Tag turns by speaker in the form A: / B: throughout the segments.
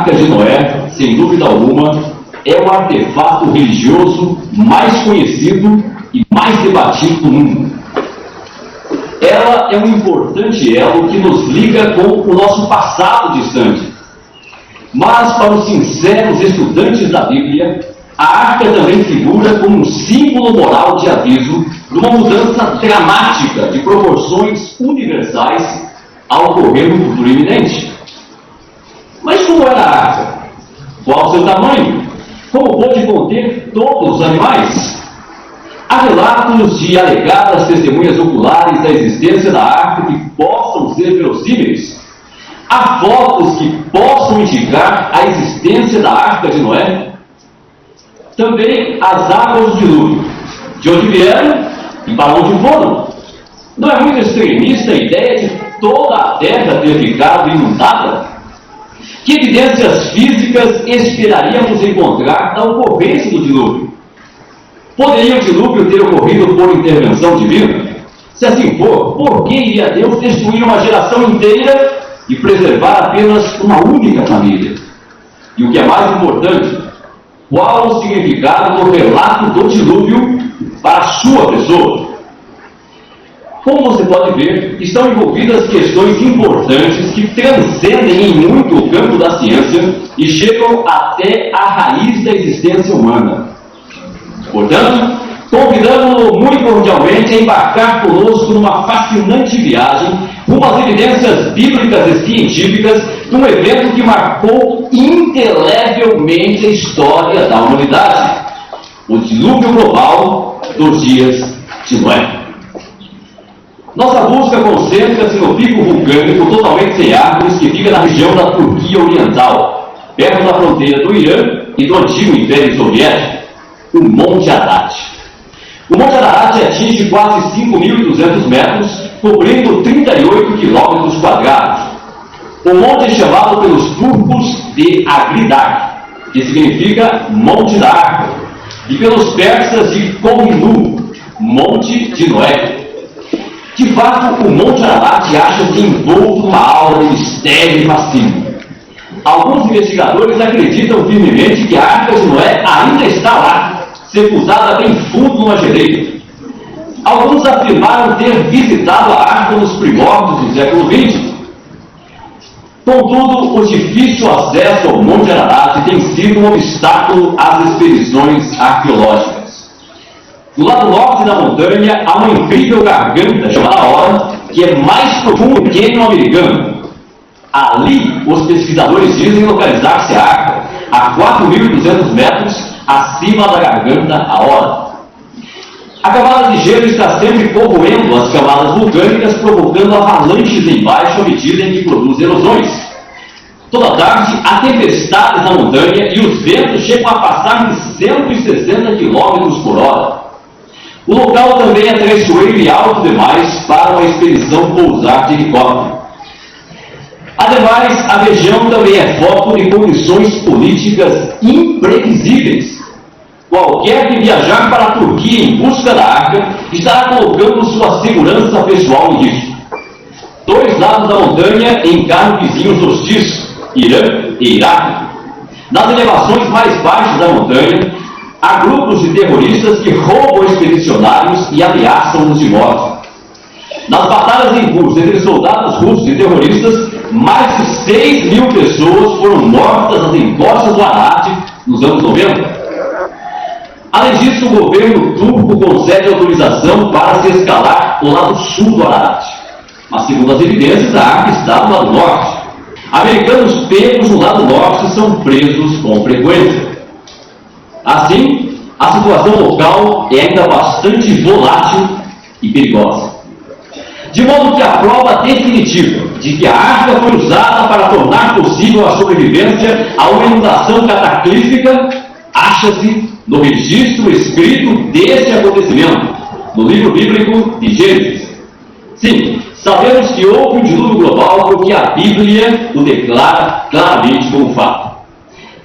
A: Arca de Noé, sem dúvida alguma, é o artefato religioso mais conhecido e mais debatido do mundo. Ela é um importante elo que nos liga com o nosso passado distante. Mas, para os sinceros estudantes da Bíblia, a arca também figura como um símbolo moral de aviso de uma mudança dramática de proporções universais a ocorrer no futuro iminente. Mas como era a arca? Qual o seu tamanho? Como pôde conter todos os animais? Há relatos de alegadas testemunhas oculares da existência da arca que possam ser verossímeis. Há fotos que possam indicar a existência da Arca de Noé. Também as águas do dilúvio. De onde vieram e para onde foram? Não é muito extremista a ideia de toda a terra ter ficado inundada? Que evidências físicas esperaríamos encontrar da ocorrência do dilúvio? Poderia o dilúvio ter ocorrido por intervenção divina? Se assim for, por que iria Deus destruir uma geração inteira e preservar apenas uma única família? E o que é mais importante, qual o significado do relato do dilúvio para a sua pessoa? Como você pode ver, estão envolvidas questões importantes que transcendem em muito o campo da ciência e chegam até a raiz da existência humana. Portanto, convidamos-lo muito cordialmente a embarcar conosco numa fascinante viagem rumo às evidências bíblicas e científicas de um evento que marcou indelevelmente a história da humanidade: o dilúvio global dos dias de Noé. Nossa busca concentra-se no pico vulcânico totalmente sem árvores que fica na região da Turquia Oriental, perto da fronteira do Irã e do antigo Império Soviético, o Monte Ararat. O Monte Ararat atinge quase 5.200 metros, cobrindo 38 quilômetros quadrados. O monte é chamado pelos turcos de Agridag, que significa Monte da Arca, e pelos persas de Kohinoor, Monte de Noé. De fato, o Monte Ararat acha-se envolto numa aura de mistério e fascínio. Alguns investigadores acreditam firmemente que a Arca de Noé ainda está lá, sepultada bem fundo numa geleira. Alguns afirmaram ter visitado a arca nos primórdios do século XX. Contudo, o difícil acesso ao Monte Ararat tem sido um obstáculo às expedições arqueológicas. Do lado norte da montanha há uma incrível garganta chamada Hora, que é mais profunda que o Cânion americano. Ali, os pesquisadores dizem localizar-se a arca, a 4.200 metros acima da garganta a Hora. A camada de gelo está sempre corroendo as camadas vulcânicas, provocando avalanches embaixo à medida em que produz erosões. Toda tarde, há tempestades na montanha e os ventos chegam a passar de 160 km por hora. O local também é traiçoeiro e alto demais para uma expedição pousar de helicóptero. Ademais, a região também é foco de condições políticas imprevisíveis. Qualquer que viajar para a Turquia em busca da arca estará colocando sua segurança pessoal em risco. Dois lados da montanha encaram vizinhos hostis, Irã e Iraque. Nas elevações mais baixas da montanha, há grupos de terroristas que roubam expedicionários e ameaçam-os de morte. Nas batalhas em curso entre soldados russos e terroristas, mais de 6.000 pessoas foram mortas nas encostas do Ararat nos anos 90. Além disso, o governo turco concede autorização para se escalar o lado sul do Ararat. Mas, segundo as evidências, a arca está do lado norte. Americanos pegos no lado norte são presos com frequência. Assim, a situação local é ainda bastante volátil e perigosa. De modo que a prova definitiva de que a arca foi usada para tornar possível a sobrevivência a uma inundação cataclística acha-se no registro escrito desse acontecimento, no livro bíblico de Gênesis. Sim, sabemos que houve um dilúvio global porque a Bíblia o declara claramente como fato.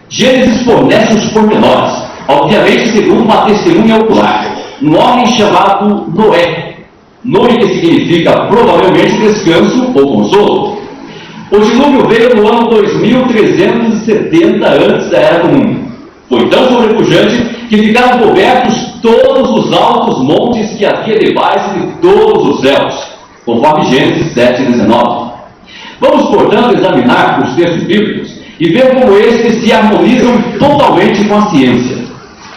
A: Gênesis fornece os pormenores, obviamente segundo uma testemunha ocular, um homem chamado Noé, nome que significa provavelmente descanso ou consolo. O dilúvio veio no ano 2370 antes da Era Comum. Foi tão sobrepujante que ficaram cobertos todos os altos montes que havia debaixo de todos os céus, conforme Gênesis 7:19. Vamos, portanto, examinar os textos bíblicos e ver como estes se harmonizam totalmente com a ciência.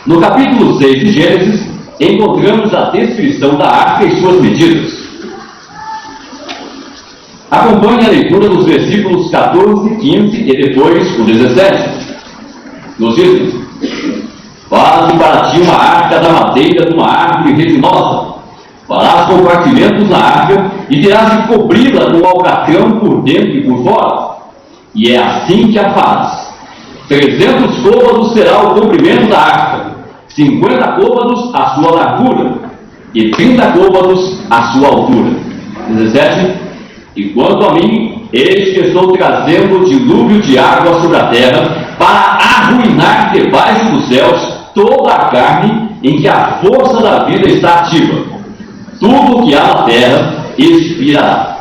A: No capítulo 6 de Gênesis, encontramos a descrição da arca e suas medidas. Acompanhe a leitura dos versículos 14, 15 e depois o 17. Nos diz: faze para ti uma arca da madeira de uma árvore resinosa. Farás compartimentos na arca e terás de cobri-la com alcatrão por dentro e por fora. E é assim que a farás. 300 côvados será o comprimento da arca, 50 côvados a sua largura e 30 côvados a sua altura. 17. E quanto a mim, eis que estou trazendo dilúvio de água sobre a terra para arruinar debaixo dos céus toda a carne em que a força da vida está ativa. Tudo o que há na terra expirará.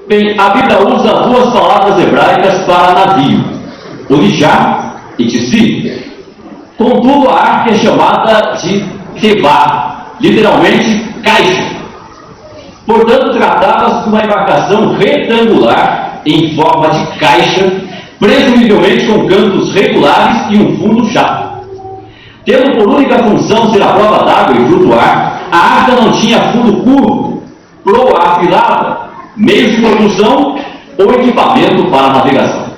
A: Bem, a Bíblia usa duas palavras hebraicas para navio, Orijá e Tissi. Contudo, a arca é chamada de Tevá, literalmente caixa. Portanto, tratava-se de uma embarcação retangular em forma de caixa, presumivelmente com cantos regulares e um fundo chato. Tendo por única função ser a prova d'água e flutuar, a arca não tinha fundo curvo, proa afilada, meios de propulsão ou equipamento para navegação.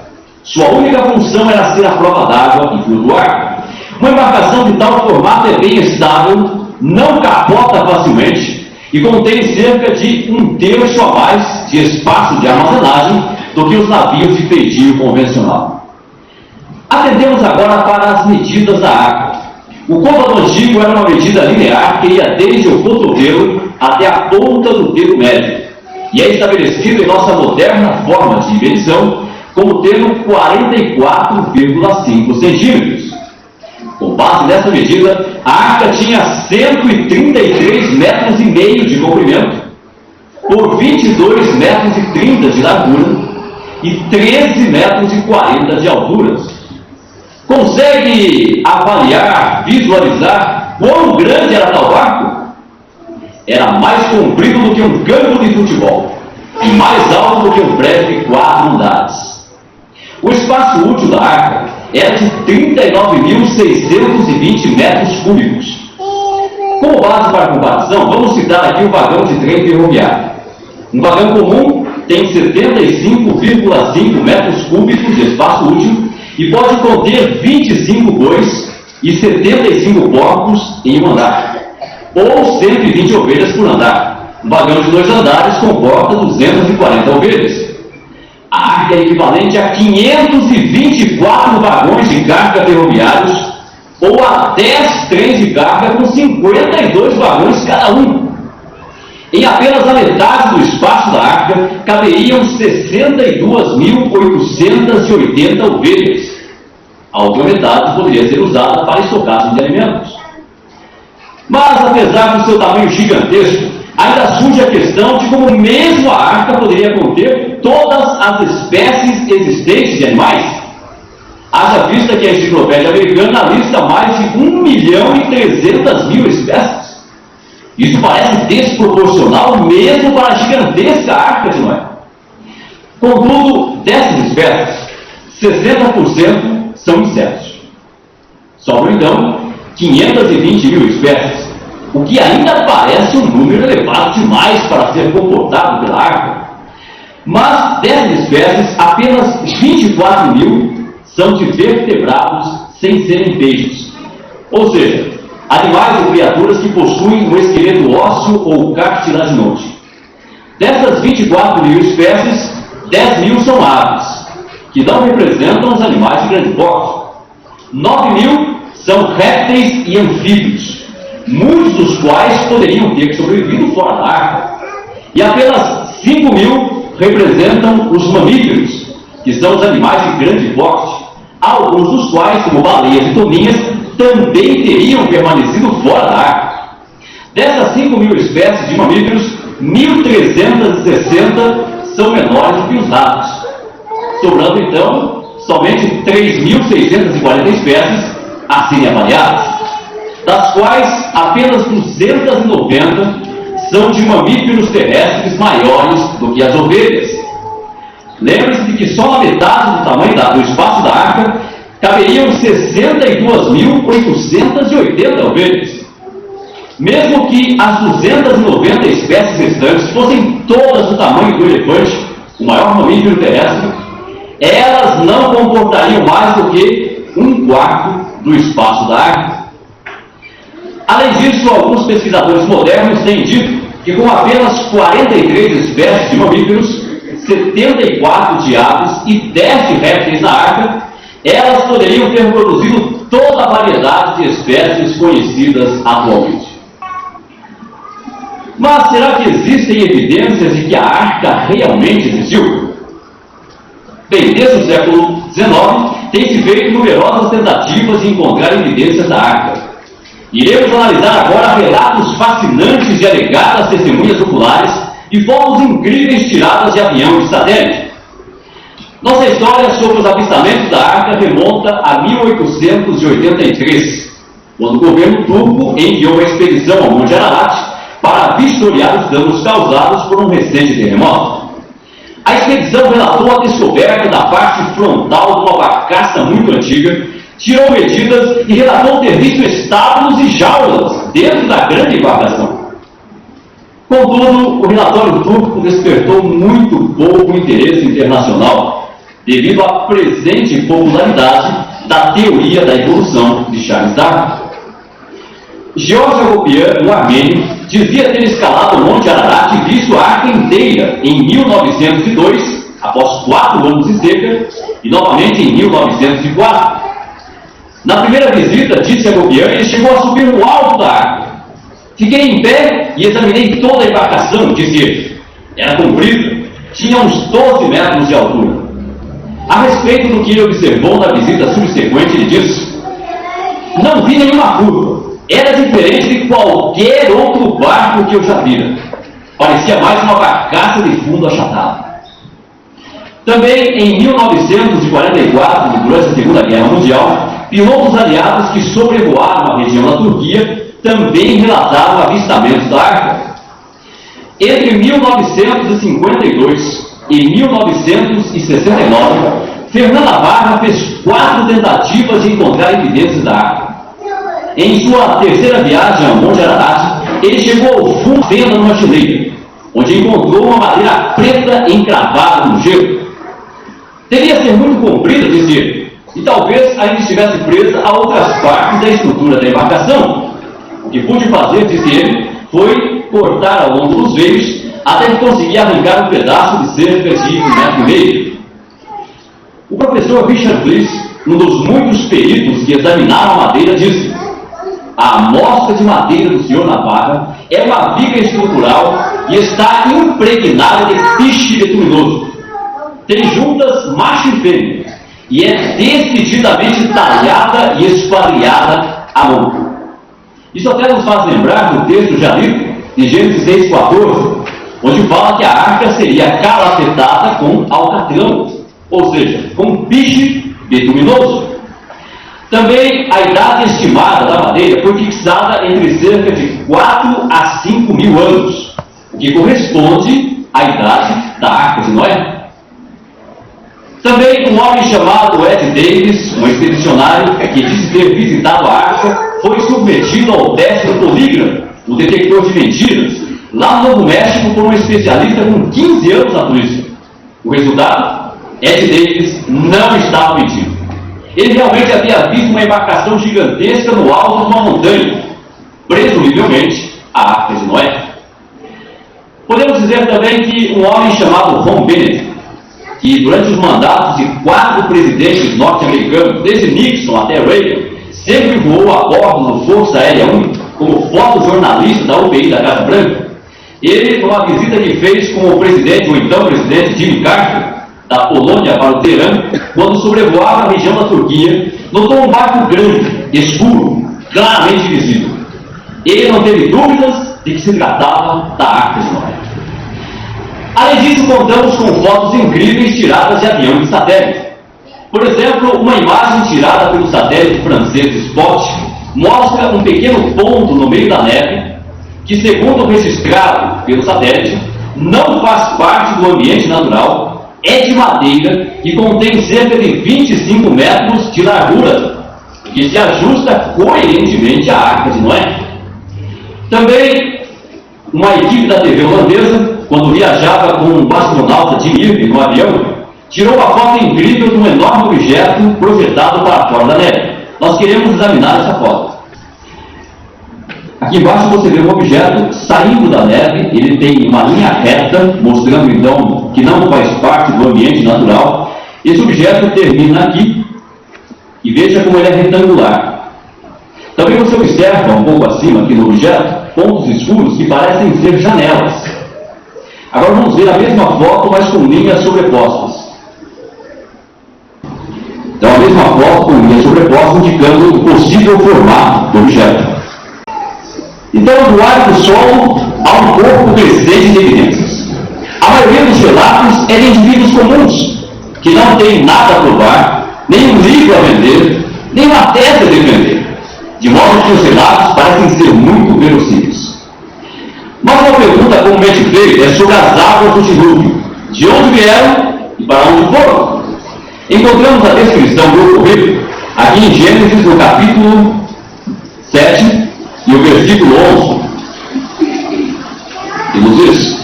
A: Sua única função era ser a prova d'água e flutuar. Uma embarcação de tal formato é bem estável, não capota facilmente e contém cerca de 1/3 a mais de espaço de armazenagem do que os navios de feitio convencional. Atendemos agora para as medidas da arca. O côvado antigo era uma medida linear que ia desde o cotovelo até a ponta do dedo médio, e é estabelecido em nossa moderna forma de medição como tendo 44,5 centímetros. Com base nessa medida, a arca tinha 133,5 metros de comprimento, por 22,30 metros de largura e 13,40 metros de altura. Consegue avaliar, visualizar quão grande era tal barco? Era mais comprido do que um campo de futebol e mais alto do que um prédio de 4 andares. O espaço útil da arca era de 39.620 metros cúbicos. Como base para comparação, vamos citar aqui o vagão de trem ferroviário. Um vagão comum tem 75,5 metros cúbicos de espaço útil e pode conter 25 bois e 75 porcos em um andar, ou 120 ovelhas por andar. Um vagão de 2 andares comporta 240 ovelhas. A arca é equivalente a 524 vagões de carga ferroviários ou a 10 trens de carga com 52 vagões cada um. Em apenas a metade do espaço da arca caberiam 62.880 ovelhas. A outra metade poderia ser usada para estocagem de alimentos. Mas, apesar do seu tamanho gigantesco, ainda surge a questão de como mesmo a arca poderia conter todas as espécies existentes de animais. Haja vista que a enciclopédia americana lista mais de 1.300.000 espécies. Isso parece desproporcional mesmo para a gigantesca arca de Noé. Contudo, dessas espécies, 60% são insetos. Sobram então 520.000 espécies, o que ainda parece um número elevado demais para ser comportado pela arca. Mas dessas espécies, apenas 24.000 são de vertebrados sem serem peixes, ou seja, animais ou criaturas que possuem um esqueleto ósseo ou cartilaginoso. Dessas 24.000 espécies, 10.000 são aves, que não representam os animais de grande porte. 9.000 são répteis e anfíbios, muitos dos quais poderiam ter sobrevivido fora da arca. E apenas 5.000 representam os mamíferos, que são os animais de grande porte, alguns dos quais, como baleias e toninhas, também teriam permanecido fora da arca. Dessas 5.000 espécies de mamíferos, 1.360 são menores do que os ratos, sobrando então somente 3.640 espécies a serem avaliadas, das quais apenas 290 são de mamíferos terrestres maiores do que as ovelhas. Lembre-se de que só na metade do tamanho do espaço da arca caberiam 62.880 ovelhas. Mesmo que as 290 espécies restantes fossem todas do tamanho do elefante, o maior mamífero terrestre, elas não comportariam mais do que 1/4 do espaço da arca. Além disso, alguns pesquisadores modernos têm dito que com apenas 43 espécies de mamíferos, 74 de aves e 10 de répteis na arca, elas poderiam ter produzido toda a variedade de espécies conhecidas atualmente. Mas será que existem evidências de que a arca realmente existiu? Bem, desde o século XIX, tem-se feito numerosas tentativas de encontrar evidências da arca. Iremos analisar agora relatos fascinantes de alegadas testemunhas oculares e fotos incríveis tiradas de avião e satélite. Nossa história sobre os avistamentos da arca remonta a 1883, quando o governo turco enviou uma expedição ao Monte Ararat para vistoriar os danos causados por um recente terremoto. A expedição relatou a descoberta da parte frontal de uma barcaça muito antiga, tirou medidas e relatou ter visto estábulos e jaulas dentro da grande embarcação. Contudo, o relatório turco despertou muito pouco interesse internacional devido à presente popularidade da teoria da evolução de Charles Darwin. George Agopian, um armênio, dizia ter escalado o Monte Ararat e visto a arca inteira em 1902, após 4 anos de seca, e novamente em 1904. Na primeira visita, disse Agopian, ele chegou a subir no alto da arca. Fiquei em pé e examinei toda a embarcação, disse ele. Era comprida, tinha uns 12 metros de altura. A respeito do que ele observou na visita subsequente, ele disse: não vi nenhuma curva. Era diferente de qualquer outro barco que eu já vira. Parecia mais uma barcaça de fundo achatado. Também em 1944, durante a Segunda Guerra Mundial, pilotos aliados que sobrevoaram a região da Turquia também relataram avistamentos da arca. Entre 1952 e 1969, Fernanda Barra fez 4 tentativas de encontrar evidências da arca. Em sua terceira viagem ao Monte Ararat, ele chegou ao fundo da fenda numa geleira, onde encontrou uma madeira preta encravada no gelo. Devia ser muito comprida, disse ele, e talvez ainda estivesse presa a outras partes da estrutura da embarcação. O que pude fazer, disse ele, foi cortar ao longo dos veios até que consegui arrancar um pedaço de cerca de 1,5 metro. O professor Richard Bliss, um dos muitos peritos que examinaram a madeira, disse: a amostra de madeira do Sr. Navarra é uma viga estrutural e está impregnada de piche betuminoso. Tem juntas macho e fêmea e é decididamente talhada e esquadriada à mão. Isso até nos faz lembrar do texto já lido de Gênesis 6,14, onde fala que a arca seria calafetada com alcatrão, ou seja, com piche betuminoso. Também a idade estimada da madeira foi fixada entre cerca de 4 a 5 mil anos, o que corresponde à idade da Arca de Noé. Também um homem chamado Ed Davis, um expedicionário que disse ter visitado a arca, foi submetido ao teste do polígrafo, o detector de mentiras, lá no Novo México por um especialista com 15 anos na polícia. O resultado? Ed Davis não estava mentindo. Ele realmente havia visto uma embarcação gigantesca no alto de uma montanha, presumivelmente a Arca de Noé. Podemos dizer também que um homem chamado Ron Bennett, que durante os mandatos de 4 presidentes norte-americanos, desde Nixon até Reagan, sempre voou a bordo do Força Aérea 1 como fotojornalista da UPI da Casa Branca. Ele, numa visita que fez com o presidente, o então presidente Jimmy Carter, da Polônia para o Teherã, quando sobrevoava a região da Turquia, notou um barco grande, escuro, claramente visível. Ele não teve dúvidas de que se tratava da Arca de Noé. Além disso, contamos com fotos incríveis tiradas de avião e satélite. Por exemplo, uma imagem tirada pelo satélite francês Spot mostra um pequeno ponto no meio da neve que, segundo registrado pelo satélite, não faz parte do ambiente natural, é de madeira e contém cerca de 25 metros de largura, que se ajusta coerentemente à Arca de Noé. Também, uma equipe da TV holandesa, quando viajava com um astronauta de Irving no avião, tirou uma foto incrível de um enorme objeto projetado para fora da neve. Nós queremos examinar essa foto. Aqui embaixo você vê um objeto saindo da neve, ele tem uma linha reta, mostrando então que não faz parte do ambiente natural. Esse objeto termina aqui, e veja como ele é retangular. Também você observa um pouco acima aqui no objeto, pontos escuros que parecem ser janelas. Agora vamos ver a mesma foto, mas com linhas sobrepostas. Então a mesma foto com linhas sobrepostas indicando o possível formato do objeto. Então, do ar do solo há um corpo crescente de evidências. A maioria dos relatos é de indivíduos comuns, que não têm nada a provar, nem um livro a vender, nem uma tese a defender, de modo que os relatos parecem ser muito verossímeis. Mas uma pergunta comumente feita é sobre as águas do dilúvio, de onde vieram e para onde foram. Encontramos a descrição do ocorrido aqui em Gênesis, no capítulo 7, e o versículo 11, e nos diz,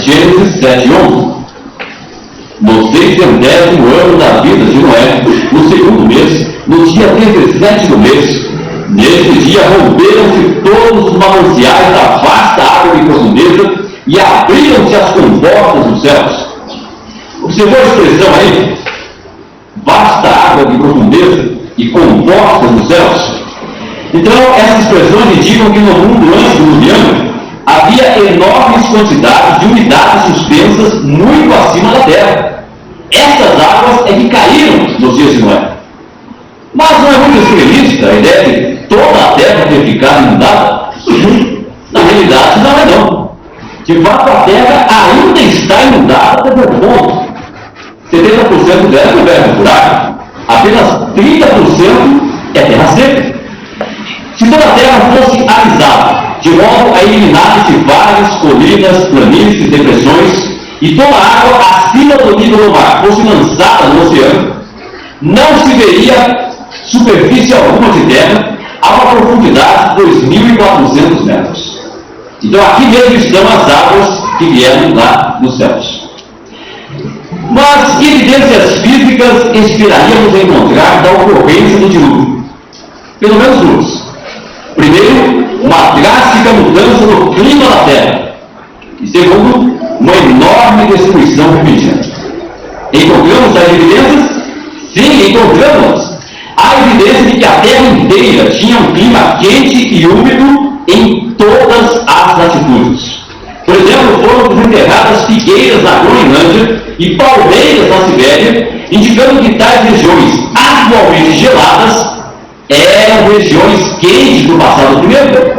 A: Gênesis 7, 11, no 6º ano da vida de Noé, no 2º mês, no dia 17 do mês, nesse dia romperam-se todos os mananciais da vasta água de profundeza e abriram-se as comportas dos céus. Observou a expressão aí? Vasta água de profundeza e comportas dos céus. Então, essas expressões indicam que no mundo antes do diluviano havia enormes quantidades de umidades suspensas muito acima da terra. Essas águas é que caíram nos dias de Noé. Mas não é muito extremista a ideia de toda a terra ter ficado inundada? Na realidade, não é não. De fato, a terra ainda está inundada até o ponto. 70% dela é coberta por água. Apenas 30% é terra seca. Se toda a terra fosse alisada, de modo a eliminar-se vales, colinas, planícies, depressões, e toda a água acima do nível do mar fosse lançada no oceano, não se veria superfície alguma de terra a uma profundidade de 2.400 metros. Então aqui mesmo estão as águas que vieram lá dos céus. Mas que evidências físicas esperaríamos encontrar da ocorrência do dilúvio? Pelo menos duas. Primeiro, uma drástica mudança no clima da Terra. E segundo, uma enorme destruição repentina. Encontramos as evidências? Sim, encontramos. Há evidência de que a Terra inteira tinha um clima quente e úmido em todas as latitudes. Por exemplo, foram desenterradas figueiras na Groenlândia e palmeiras na Sibéria, indicando que tais regiões atualmente geladas eram regiões quentes do passado primeiro.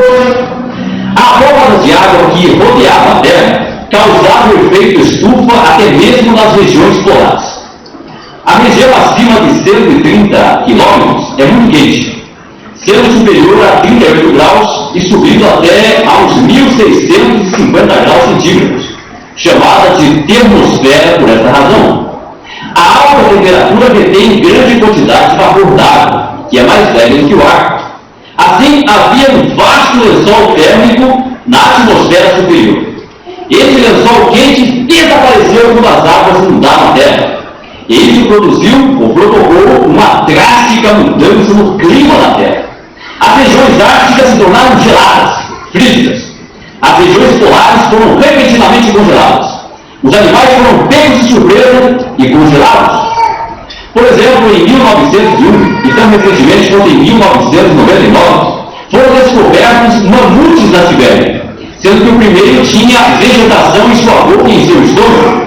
A: A forma de água que rodeava a Terra causava o efeito estufa até mesmo nas regiões polares. A região acima de 130 km é muito quente, sendo superior a 38 graus e subindo até aos 1.650 graus centígrados, chamada de termosfera por essa razão. A alta temperatura detém grande quantidade de vapor d'água, que é mais leve do que o ar. Assim, havia um vasto lençol térmico na atmosfera superior. Esse lençol quente desapareceu quando as águas inundaram a Terra. Isso produziu ou provocou uma drástica mudança no clima da Terra. As regiões árticas se tornaram geladas, frígidas. As regiões polares foram repentinamente congeladas. Os animais foram pegos de surpresa e congelados. Por exemplo, em 1901, e tão recentemente quanto em 1999, foram descobertos mamutes na Sibéria, sendo que o primeiro tinha vegetação em sua boca e em seu estômago,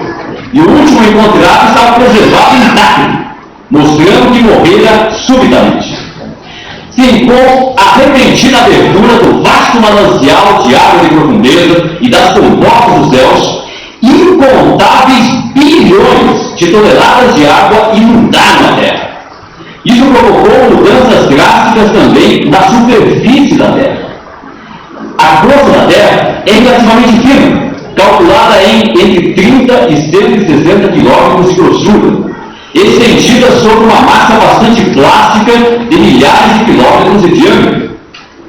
A: e o último encontrado estava preservado intacto, mostrando que morrera subitamente. Sim, com a repentina abertura do vasto manancial de água de profundeza e das comportas dos céus, incontáveis bilhões de toneladas de água inundaram a Terra. Isso provocou mudanças drásticas também na superfície da Terra. A crosta da Terra é relativamente fina, calculada em entre 30 e 160 quilômetros de grossura, estendida sobre uma massa bastante plástica de milhares de quilômetros de diâmetro.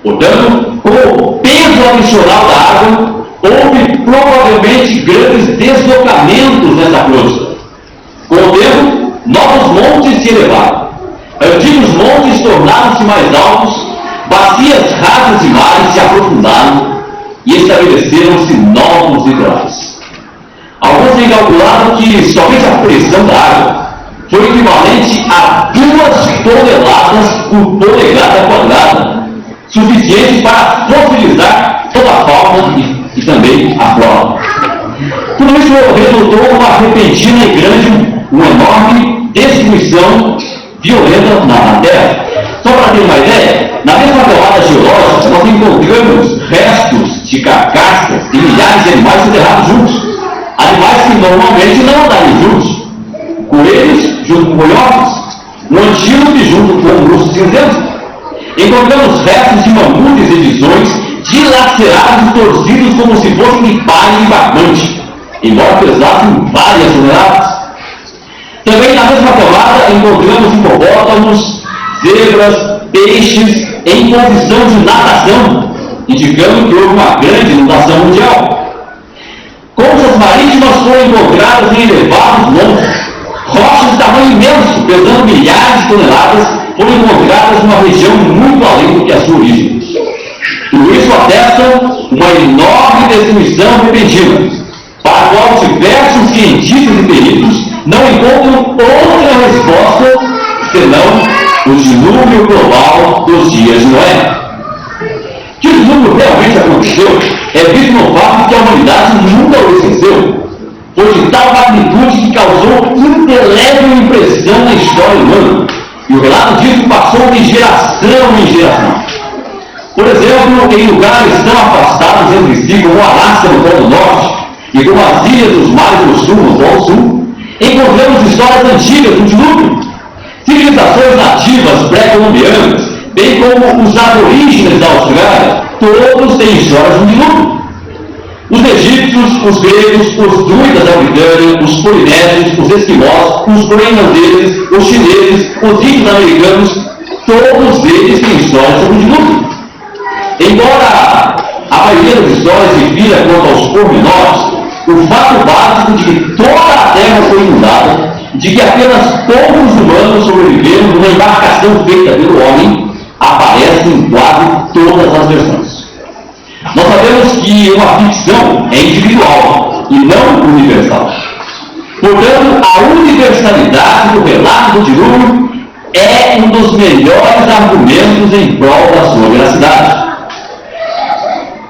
A: Portanto, com o peso adicional da água, houve provavelmente grandes deslocamentos nessa crosta. Com o tempo, novos montes se elevaram. Antigos montes tornaram-se mais altos, bacias rasas de mares se aprofundaram e estabeleceram-se novos litorais. Alguns têm calculado que somente a pressão da água foi equivalente a 2 toneladas por polegada quadrada, suficiente para fossilizar toda a fauna e também a flora. Tudo isso resultou numa repentina e grande, uma enorme destruição violenta na Terra. Só para ter uma ideia, na mesma camada geológica nós encontramos restos de carcaças de milhares de animais enterrados juntos. Animais que normalmente não andariam juntos. Coelhos junto com coiotes, um antílope junto com um urso cinzento. Encontramos restos de mamutes e visões dilacerados e torcidos como se fossem de palha e barbante, embora pesassem várias toneladas. Também na mesma camada encontramos hipopótamos, zebras, peixes em posição de natação, indicando que houve uma grande inundação mundial. Conchas marítimas foram encontradas em elevados montes. Rochas de tamanho imenso, pesando milhares de toneladas, foram encontradas numa região muito além do que a sua origem. Tudo isso atesta uma enorme destruição repentina, para a qual diversos cientistas e peritos não encontram outra resposta senão o dilúvio global dos dias de Noé. Que o dilúvio realmente aconteceu é visto no fato que a humanidade nunca o esqueceu. Foi de tal magnitude que causou indelével impressão na história humana, e o relato disso passou de geração em geração. Por exemplo, em lugares tão afastados entre si como o Alasca no Polo Norte e como as ilhas dos mares do Sul no Polo Sul, encontramos histórias antigas do dilúvio. Civilizações nativas pré-colombianas, bem como os aborígenes da Austrália, todos têm histórias do dilúvio. Os egípcios, os gregos, os druidas da Britânia, os polinésios, os esquimós, os groenlandeses, os chineses, os índios americanos, todos eles têm histórias sobre o dilúvio. Embora a maioria das histórias se refira quanto aos pormenores, o fato básico de que toda a Terra foi inundada, de que apenas poucos humanos sobreviveram numa embarcação feita pelo homem, aparece em quase todas as versões. Nós sabemos que uma ficção é individual e não universal. Portanto, a universalidade do relato do dilúvio é um dos melhores argumentos em prol da sua veracidade.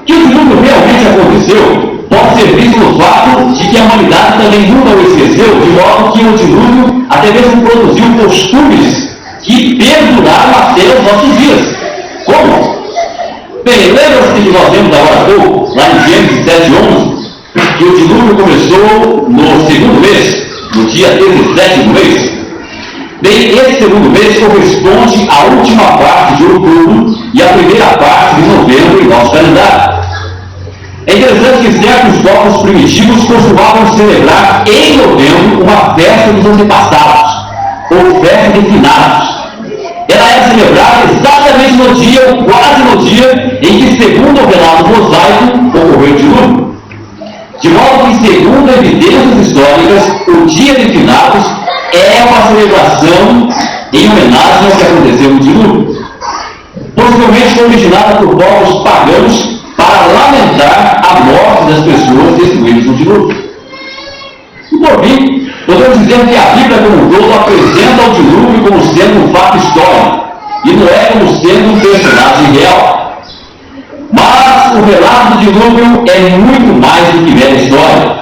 A: Que o dilúvio realmente aconteceu pode ser visto no fato de que a humanidade também nunca o esqueceu, de modo que o dilúvio até mesmo produziu costumes que perduraram até os nossos dias. Como? Bem, lembra-se que nós vimos agora há pouco, lá em Gênesis 7:11, que o dilúvio começou no segundo mês, no dia 17 do mês? Bem, esse segundo mês corresponde à última parte de outubro e à primeira parte de novembro em nosso calendário. É interessante que certos povos primitivos costumavam celebrar em novembro uma festa dos antepassados, ou festa de finados. Ela era celebrada exatamente no dia, ou quase no dia, em que, segundo o relato mosaico, ocorreu o dilúvio. De modo que, segundo evidências históricas, o dia de finados é uma celebração em homenagem ao que aconteceu no dilúvio. Possivelmente foi originada por povos pagãos para lamentar a morte das pessoas destruídas no dilúvio. E por fim, podemos dizer que a Bíblia como um todo apresenta o dilúvio como sendo um fato histórico e Noé como sendo um personagem real. Mas o relato do dilúvio é muito mais do que mera história.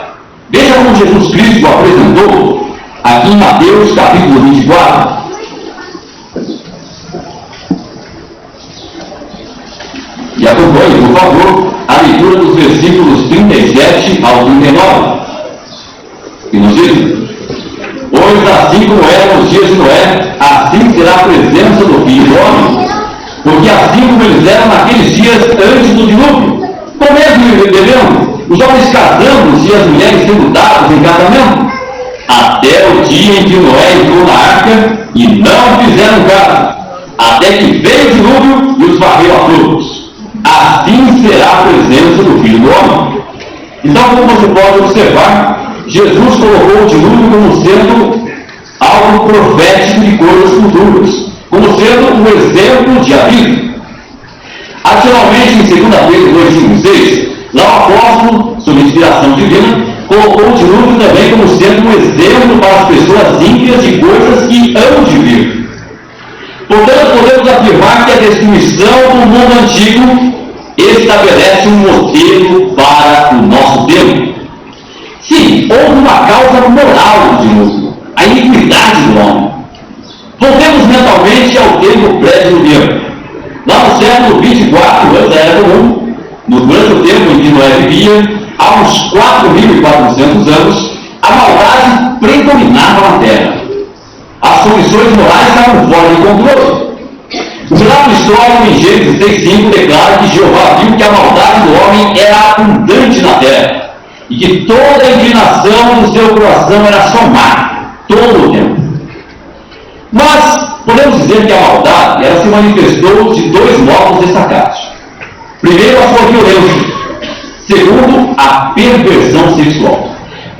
A: Veja como Jesus Cristo o apresentou aqui em Mateus capítulo 24. E acompanhe, por favor, a leitura dos versículos 37 ao 39. E nos diz: pois assim como era nos dias de Noé, assim será a presença do Filho do Homem. Porque assim como eles eram naqueles dias antes do dilúvio, comendo e bebendo, os homens casando-se e as mulheres sendo dadas em casamento, até o dia em que Noé entrou na arca e não fizeram caso, até que veio o dilúvio e os varreu a todos. Assim será a presença do Filho do Homem. Então, como você pode observar, Jesus colocou o dilúvio como sendo algo profético de coisas futuras, como sendo um exemplo de aviso. Adicionalmente, em 2 Pedro 2,5,6, lá o apóstolo, sob inspiração divina, colocou o dilúvio também como sendo um exemplo para as pessoas ímpias de coisas que hão de vir. Portanto, podemos afirmar que a destruição do mundo antigo estabelece um modelo para o nosso tempo. Sim, houve uma causa moral do dilúvio, a iniquidade do homem. Voltemos mentalmente ao tempo pré-diluviano. Lá no século 24, antes da Era Comum, durante o tempo em que Noé vivia, há uns 4.400 anos, a maldade predominava na terra. As condições morais estavam fora de controle. O relato histórico em Gênesis 6,5 declara que Jeová viu que a maldade do homem era abundante na terra e que toda a inclinação do seu coração era só má, todo o tempo. Mas podemos dizer que a maldade ela se manifestou de dois modos destacados. Primeiro, a sua violência. Segundo, a perversão sexual.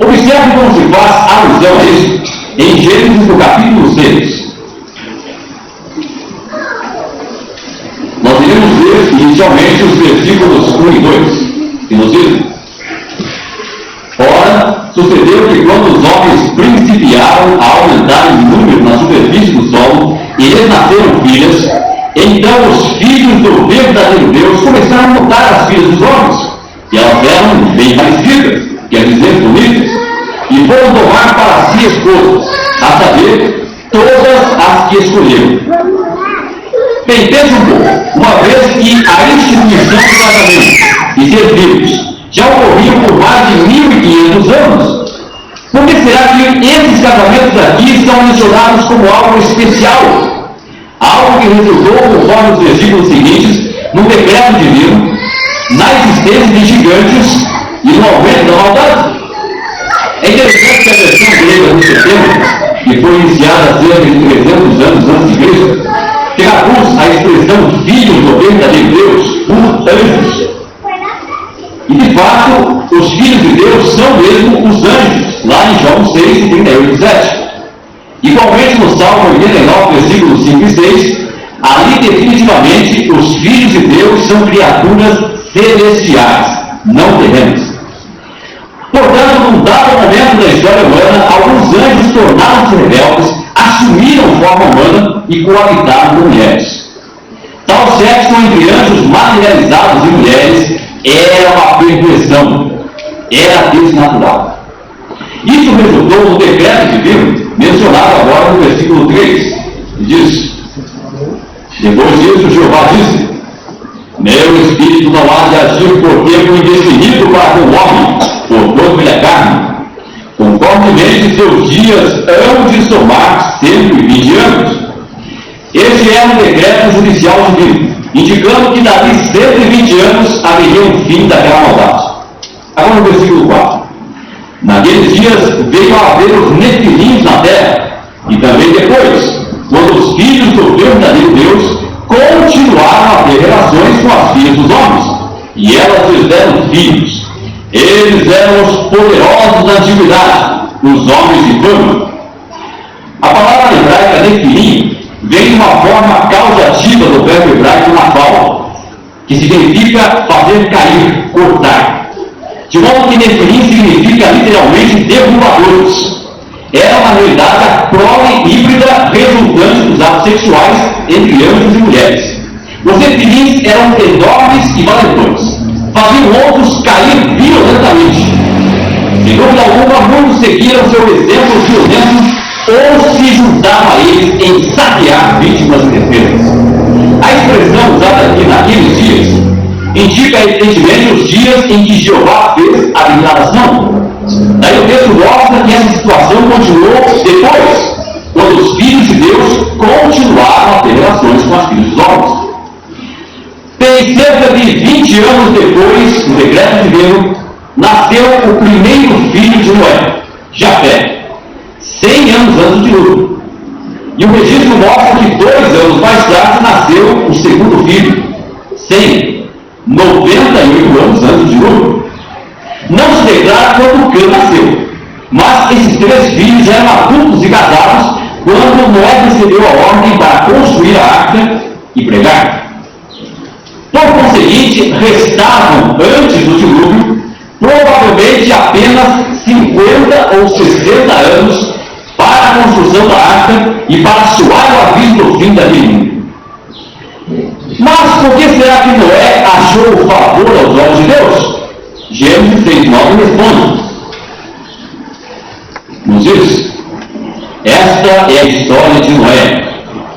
A: Observe como se faz alusão a isso em Gênesis, no capítulo 6. Nós iremos ler inicialmente os versículos 1 e 2, que nos dizem: ora, sucedeu que quando os homens principiaram a aumentar em número na superfície do solo, e eles nasceram filhas, então os filhos do verdadeiro Deus começaram a notar as filhas dos homens, e elas eram bem parecidas, quer dizer, bonitas, e foram tomar para si esposas, a saber, todas as que escolheram. Bem, pense um pouco, uma vez que a instituição do casamento e ser filhos já ocorriam por mais de 1.500 anos, por que será que esses casamentos aqui são mencionados como algo especial? Algo que resultou, conforme os versículos seguintes, no decreto divino, na existência de gigantes e no aumento da maldade. É interessante que a versão grega do Septêmbrico, que foi iniciada há cerca de 300 anos antes de Cristo, traduz a expressão filhos do verdadeiro Deus por anjos. E de fato, os filhos de Deus são mesmo os anjos, lá em João 6, 38 e 7. Igualmente no Salmo 89, versículos 5 e 6, ali definitivamente os filhos de Deus são criaturas celestiais, não terrenas. Portanto, num dado momento da história humana, alguns anjos tornaram-se rebeldes, assumiram forma humana e coabitaram com mulheres. Tal sexo entre anjos materializados e mulheres era uma perversão, era desnatural. Isso resultou no decreto divino, mencionado agora no versículo 3, que diz: depois disso Jeová disse: meu espírito não há de agir por tempo indefinido para com o homem, porquanto ele é carne. Conformemente seus dias hão de somar 120 anos. Este é um decreto judicial divino, indicando que dali 120 anos haveria um fim daquela maldade. Agora no versículo 4. Naqueles dias veio a haver os nefilins na terra, e também depois, quando os filhos do verdadeiro Deus continuaram a ter relações com as filhas dos homens, e elas lhes deram filhos. Eles eram os poderosos da antiguidade, os homens de fama. A palavra hebraica nefilim vem de uma forma causativa do verbo hebraico nafal, que significa fazer cair, cortar. De modo que nefilim significa literalmente derrubadores. Era na realidade a prole híbrida resultante dos atos sexuais entre anjos e mulheres. Os nefilins eram enormes e valentões, faziam outros cair violentamente. Sem dúvida alguma, muitos seguiram seu exemplo violento ou se juntavam a eles em saquear vítimas indefesas. A expressão usada aqui naqueles dias indica evidentemente os dias em que Jeová fez a declaração: Daí o texto mostra que essa situação continuou depois, quando os filhos de Deus continuaram a ter relações com as filhas dos homens. Tem cerca de 20 anos depois, no decreto divino, nasceu o primeiro filho de Noé, Jafé, 100 anos antes de Dilúvio. E o registro mostra que 2 anos mais tarde nasceu o segundo filho, Sem, 98 anos antes de Dilúvio. Não se declara quando Cã nasceu, mas esses 3 filhos já eram adultos e casados quando Noé recebeu a ordem para construir a arca e pregar. Por conseguinte, restavam, antes do dilúvio, provavelmente apenas 50 ou 60 anos para a construção da arca e para soar o aviso do fim daquele mundo. Mas por que será que Noé achou o favor aos olhos de Deus? Gênesis 6:9 responde. Nos diz: esta é a história de Noé.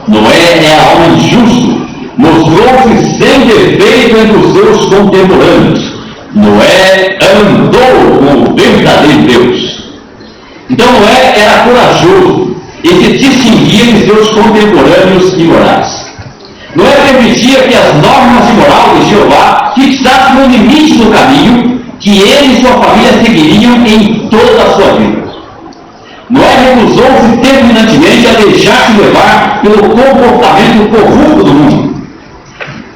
A: Noé era homem justo, mostrou-se sem defeito entre os seus contemporâneos. Noé andou com o verdadeiro Deus. Então Noé era corajoso e se distinguia de seus contemporâneos imorais. Noé permitia que as normas de moral de Jeová fixassem um limite no caminho que ele e sua família seguiriam em toda a sua vida. Noé recusou-se terminantemente a deixar-se levar pelo comportamento corrupto do mundo.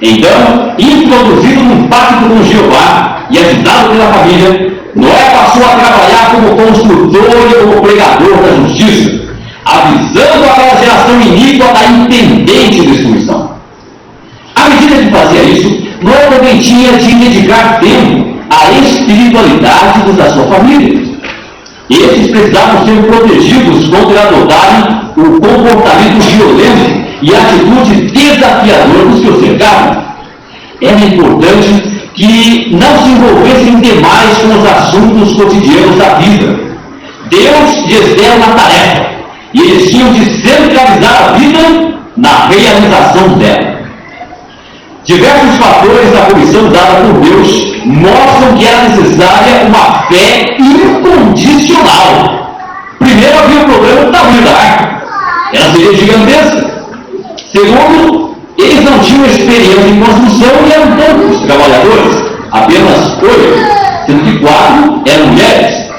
A: Então, introduzido num pacto com Jeová e ajudado pela família, Noé passou a trabalhar como construtor e como pregador da justiça, avisando aquela geração iníqua da impendente destruição. À medida que fazia isso, Noé também tinha de dedicar tempo à espiritualidade da sua família. Esses precisavam ser protegidos contra adotarem o comportamento violento e a atitude desafiadora dos que o cercavam. Era importante que não se envolvessem demais com os assuntos cotidianos da vida. Deus lhes deu uma tarefa e eles tinham de centralizar a vida na realização dela. Diversos fatores da comissão dada por Deus mostram que era necessária uma fé incondicional. Primeiro, havia o problema do tamanho da arca. Ela seria gigantesca. Segundo, eles não tinham experiência em construção e eram poucos trabalhadores, apenas 8, sendo que 4 eram mulheres.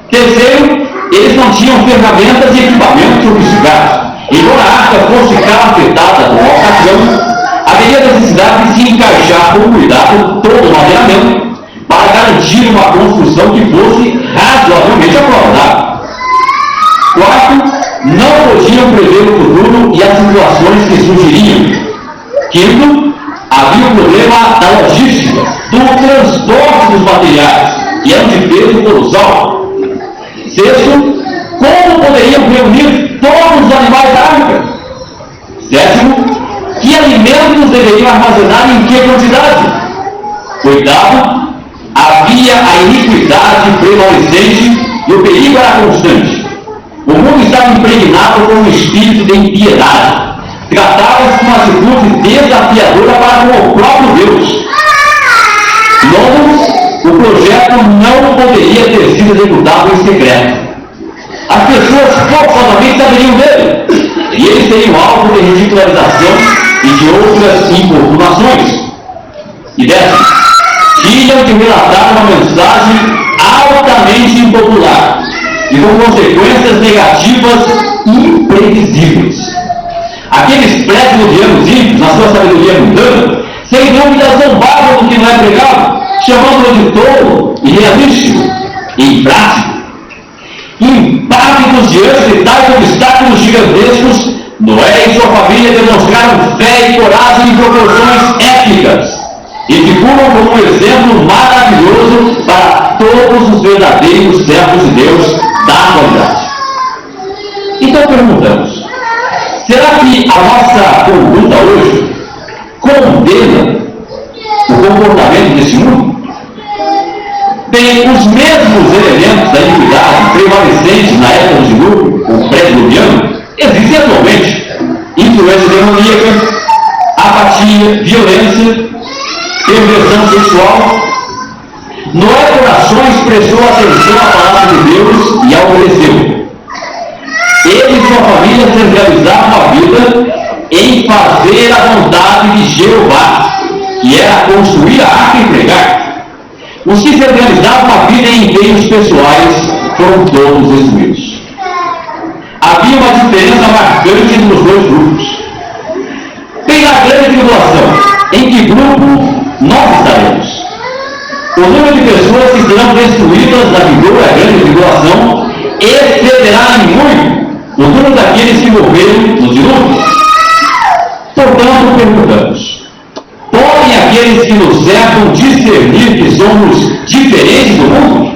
A: Terceiro, eles não tinham ferramentas e equipamentos sofisticados. Embora a arca fosse afetada com a ocasião, haveria necessidade de se encaixar com cuidado todo o materiamento para garantir uma construção que fosse razoavelmente aprovável. Quarto, não podiam prever o futuro e as situações que surgiriam. Quinto, havia o problema da logística, do transporte dos materiais, que eram de peso colossal. Sexto, como poderiam reunir todos os animais da arca? Sétimo, que alimentos deveriam armazenar e em que quantidade? Oitavo, havia a iniquidade prevalecente e o perigo era constante. O mundo estava impregnado com um espírito de impiedade. Tratava-se de uma atitude desafiadora para com o próprio Deus. Nono, o projeto não poderia ter sido executado em secreto. As pessoas forçosamente saberiam dele, e eles seriam alvo de ridicularização e de outras importunações. E décimo, tinham de relatar uma mensagem altamente impopular e com consequências negativas imprevisíveis. Aqueles pré-diluvianos ímpios, na sua sabedoria mundana, sem dúvida zombavam do que não é pregado, chamando-o de tolo, irrealístico e imprático. Impávidos diante de tais obstáculos gigantescos, Noé e sua família demonstraram fé e coragem em proporções épicas e figuram como um exemplo maravilhoso para todos os verdadeiros servos de Deus da atualidade. Então perguntamos, será que a nossa conduta hoje condena o comportamento desse mundo? Tem os mesmos elementos da iniquidade prevalecentes na época do dilúvio, o pré-diluviano, existem atualmente. Influência demoníaca, apatia, violência, perversão sexual. Noé, por ações, prestou atenção à palavra de Deus e a obedeceu. Ele e sua família centralizavam a vida em fazer a vontade de Jeová, que era construir a arca e pregar. Os que centralizavam a vida em empenhos pessoais foram todos destruídos. Havia uma diferença marcante entre os dois grupos. Bem na grande tribulação, em que grupo nós estaremos? O número de pessoas que serão destruídas na vigor da grande tribulação excederá em muito o número daqueles que morreram no dilúvio. Portanto, perguntamos: podem aqueles que nos cercam discernir que somos diferentes do mundo?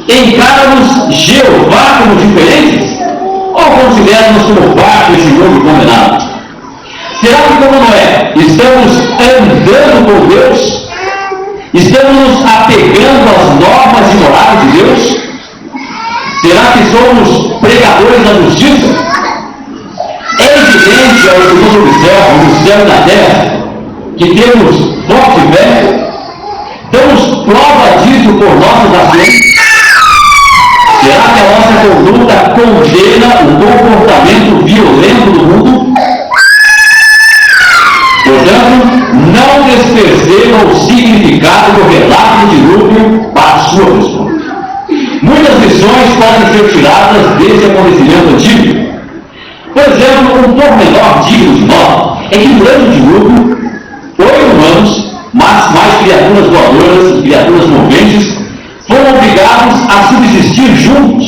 A: Encara-nos Jeová como diferentes? Ou considera-nos como parte desse mundo condenado? Será que, como Noé, estamos andando com Deus? Estamos nos apegando às normas e morais de Deus? Será que somos pregadores da justiça? É evidente ao que nos observam no céu e na terra que temos forte fé? Damos prova disso por nossas ações? Será que a nossa conduta condena o comportamento violento do mundo? Portanto, não desperceba o significado do relato do dilúvio para a sua resposta. Muitas lições podem ser tiradas desse acontecimento antigo. Por exemplo, um pormenor digno de nota é que durante o dilúvio, 8 humanos, mas mais criaturas voadoras e criaturas moventes, foram obrigados a subsistir juntos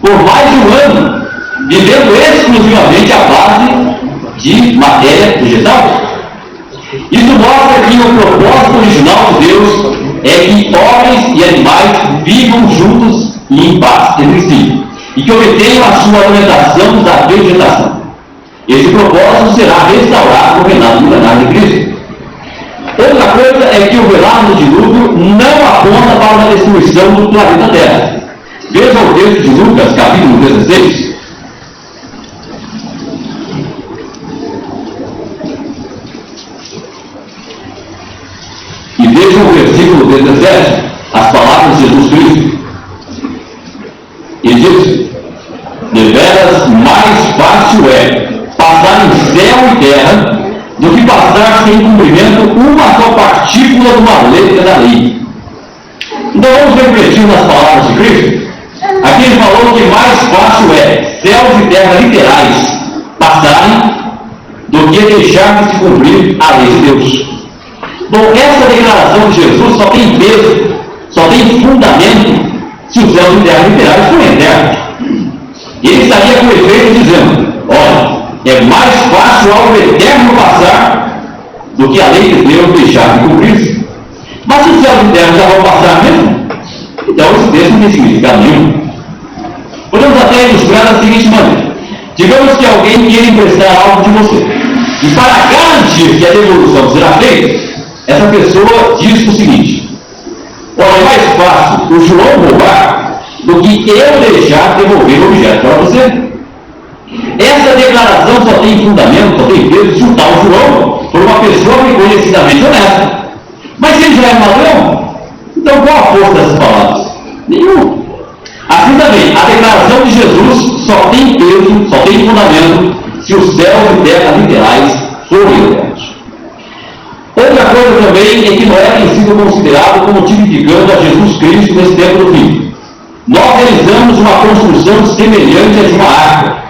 A: por mais de um ano, vivendo exclusivamente à base de matéria vegetal. Isso mostra que o propósito original de Deus é que homens e animais vivam juntos e em paz entre si, e que obtenham a sua alimentação da vegetação. Esse propósito será restaurado no reinado milenar de Cristo. Outra coisa é que o relato do dilúvio não aponta para a destruição do planeta Terra. Veja o texto de Lucas, capítulo 16. E veja o versículo 17, as palavras de Jesus Cristo. E diz: deveras mais fácil é passar em céu e terra do que passar sem cumprimento uma só partícula de uma letra da lei. Então vamos refletir nas palavras de Cristo. Aqui ele falou que mais fácil é céus e terra literais passarem do que deixar de se cumprir a lei de Deus. Bom, essa declaração de Jesus só tem peso, só tem fundamento se os céus e terra literais forem eternos. Ele estaria com efeito dizendo: olha, é mais fácil algo eterno passar do que a lei de Deus deixar de cumprir-se. Mas se os céus e terra já vão passar mesmo, então esse texto não tem significado nenhum. Podemos até ilustrar da seguinte maneira: digamos que alguém queira emprestar algo de você, e para garantir que a devolução será feita, essa pessoa diz o seguinte: olha, é mais fácil o João roubar do que eu deixar devolver o objeto para você. Essa declaração só tem fundamento, só tem peso se o tal João for uma pessoa reconhecidamente honesta. Mas se ele já é ladrão, então qual a força dessas palavras? Nenhum. Assim também, a declaração de Jesus só tem peso, só tem fundamento se os céus e terra literais forem eternos. Outra coisa também é que Noé tem sido considerado como tipificando a Jesus Cristo nesse tempo do fim. Nós realizamos uma construção semelhante à de uma arca.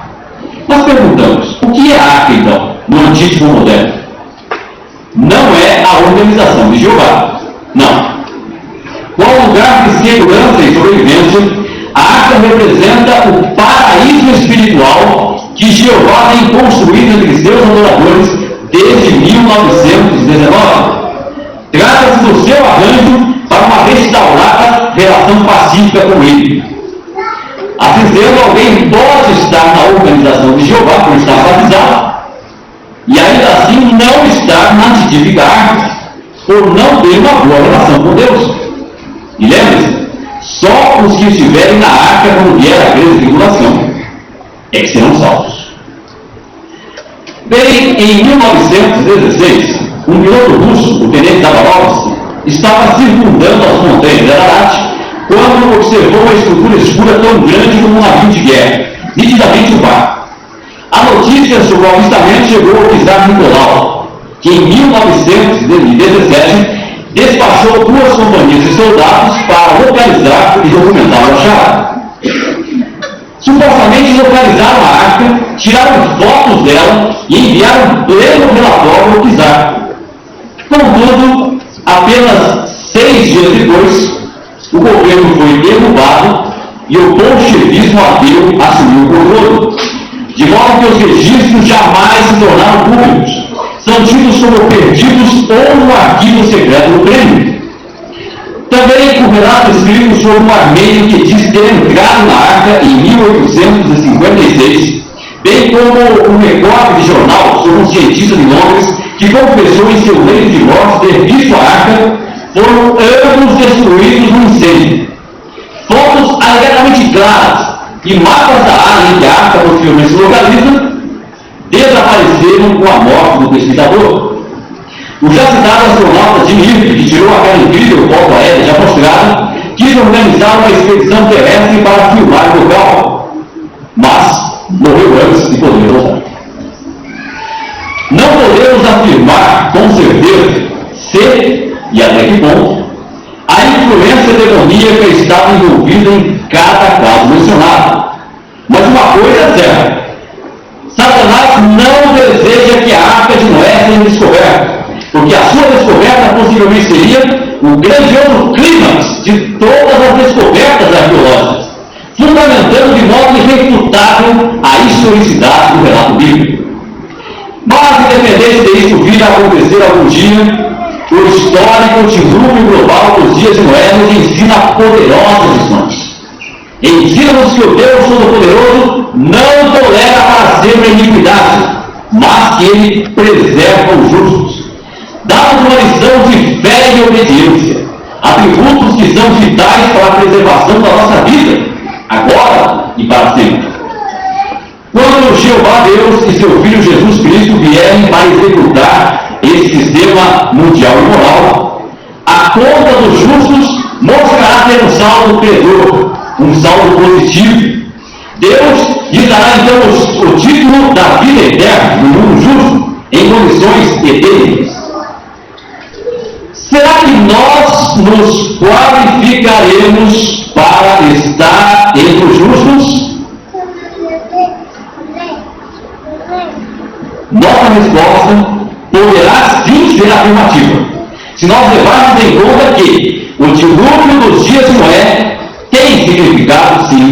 A: Nós perguntamos: o que é a arca então, no antigo moderno? Não é a organização de Jeová. Não. Qual lugar de segurança e sobrevivência, a arca representa o paraíso espiritual que Jeová tem construído entre seus adoradores desde 1919. Trata-se do seu arranjo para uma restaurada relação pacífica com ele. Assim sendo, alguém pode estar na organização de Jeová por estar batizado e ainda assim não estar na típica arca por não ter uma boa relação com Deus. E lembre-se, só os que estiverem na arca quando vier a grande tribulação é que serão salvos. Bem, em 1916, um piloto russo, o tenente Zabarovsky, estava circundando as montanhas de Ararat, quando observou uma estrutura escura tão grande como um navio de guerra, nitidamente um barco. A notícia sobre o avistamento chegou ao czar Nicolau, que em 1917 despachou 2 companhias de soldados para localizar e documentar o achado. Supostamente localizaram a arca, tiraram fotos dela e enviaram pleno relatório ao czar. Contudo, apenas 6 dias depois, o governo foi derrubado e o bolchevismo ateu assumiu o controle, de modo que os registros jamais se tornaram públicos, são tidos como perdidos ou no arquivo secreto do Kremlin. Também o relato escrito sobre um armênio que diz ter entrado na arca em 1856, bem como um recorte de jornal sobre um cientista de Londres que confessou em seu leito de morte ter visto a arca, foram ambos destruídos no incêndio. Fotos alegadamente claras e mapas da área em que a arca possivelmente se localiza desapareceram com a morte do pesquisador. O já citado astronauta Jim Irving, que tirou aquela incrível foto aérea já mostrada, quis organizar uma expedição terrestre para filmar o local, mas morreu antes de poder voltar. Não podemos afirmar com certeza se e até que ponto a influência demoníaca estava envolvida em cada caso mencionado. Mas uma coisa é certa: Satanás não deseja que a arca de Noé seja descoberta, porque a sua descoberta possivelmente seria o grandioso clímax de todas as descobertas arqueológicas, fundamentando de modo irrefutável a historicidade do relato bíblico. Mas, independente de isso vir a acontecer algum dia, o histórico dilúvio global dos dias de Noé nos ensina poderosas lições. Ensina-nos que o Deus Todo-Poderoso não tolera para sempre a iniquidade, mas que Ele preserva os justos. Dá-nos uma lição de fé e obediência, atributos que são vitais para a preservação da nossa vida, agora e para sempre. Quando Jeová Deus e seu Filho Jesus Cristo vierem para executar esse sistema mundial e moral, a conta dos justos mostrará ter um saldo credor, um saldo positivo. Deus lhe dará então o título da vida eterna no mundo justo, em condições eternas. Será que nós nos qualificaremos para estar entre os justos? Nossa resposta poderá sim ser afirmativa, se nós levarmos em conta que o dilúvio dos dias de Noé tem significado sim